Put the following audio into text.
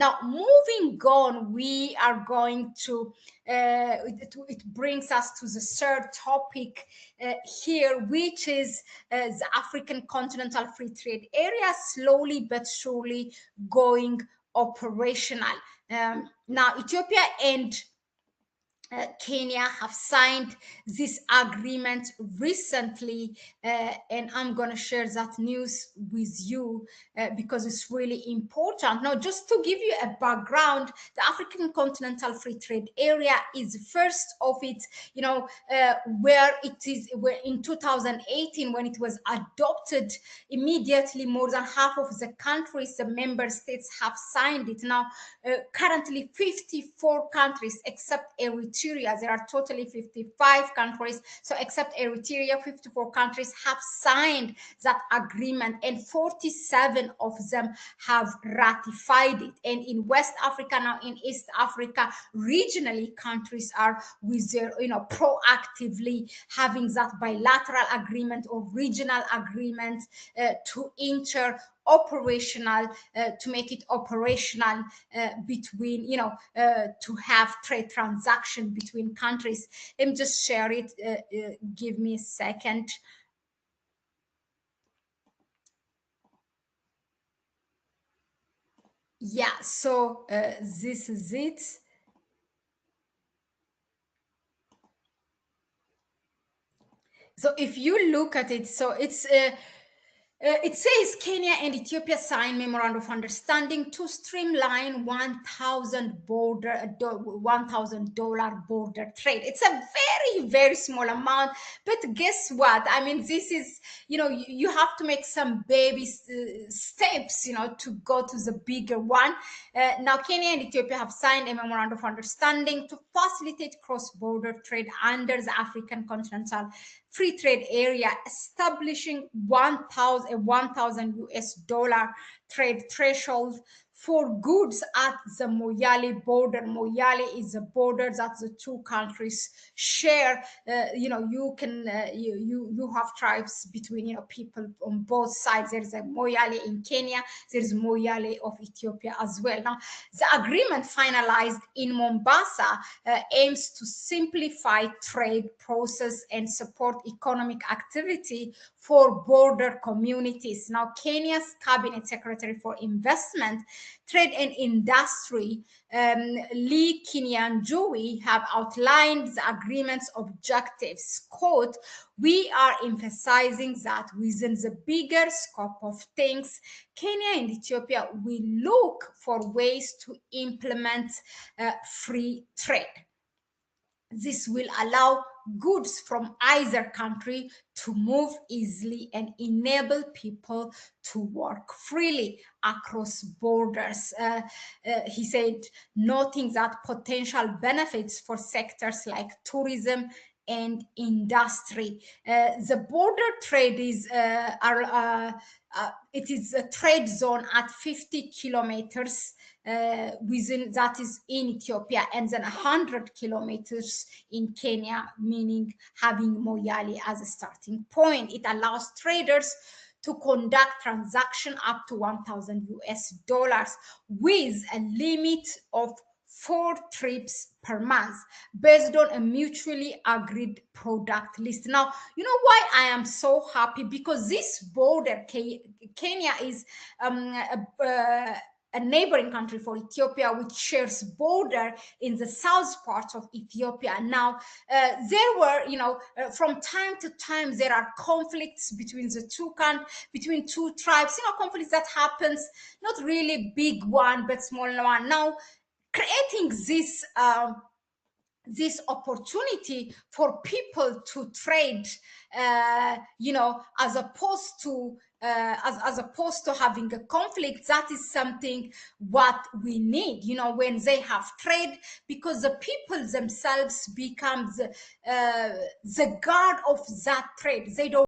Now, moving on, we are going to, it brings us to the third topic here, which is the African Continental Free Trade Area slowly but surely going operational. Now, Ethiopia and Kenya have signed this agreement recently, and I'm going to share that news with you because it's really important. Now, just to give you a background, the African Continental Free Trade Area is first of its, where it is where in 2018, when it was adopted, immediately more than half of the countries, the member states, have signed it. Now, currently 54 countries except Eritrea. There are totally 55 countries. So except Eritrea, 54 countries have signed that agreement, and 47 of them have ratified it. And in West Africa, now in East Africa, regionally, countries are with their, proactively having that bilateral agreement or regional agreement to enter operational, to make it operational between, to have trade transaction between countries. Let me just share it. Give me a second. Yeah, so this is it. So if you look at it, so it's it says Kenya and Ethiopia signed memorandum of understanding to streamline $1,000 border trade. It's a very, very small amount, but guess what? I mean, this is, you have to make some baby steps, to go to the bigger one. Now, Kenya and Ethiopia have signed a memorandum of understanding to facilitate cross-border trade under the African Continental Free Trade Area, establishing $1,000 US trade threshold for goods at the Moyale border. Moyale is a border that the two countries share. You can you have tribes between people on both sides. There is a Moyale in Kenya. There is Moyale of Ethiopia as well. Now, the agreement finalized in Mombasa aims to simplify trade process and support economic activity for border communities. Now, Kenya's Cabinet Secretary for Investment, Trade and Industry, Lee Kinyanjui, have outlined the agreement's objectives. Quote, "We are emphasizing that within the bigger scope of things, Kenya and Ethiopia will look for ways to implement free trade. This will allow goods from either country to move easily and enable people to work freely across borders," he said, noting that potential benefits for sectors like tourism and industry. The border trade is it is a trade zone at 50 kilometers within, that is in Ethiopia, and then 100 kilometers in Kenya, meaning having Moyale as a starting point. It allows traders to conduct transaction up to $1,000 US with a limit of 4 trips per month based on a mutually agreed product list. Now, you know why I am so happy? Because this border, Kenya is a neighboring country for Ethiopia, which shares border in the south part of Ethiopia. Now, there were, from time to time, there are conflicts between the between two tribes, conflicts that happens, not really big one, but small one. Now, creating this opportunity for people to trade, as opposed to having a conflict, that is something what we need, when they have trade, because the people themselves become the guard of that trade. They don't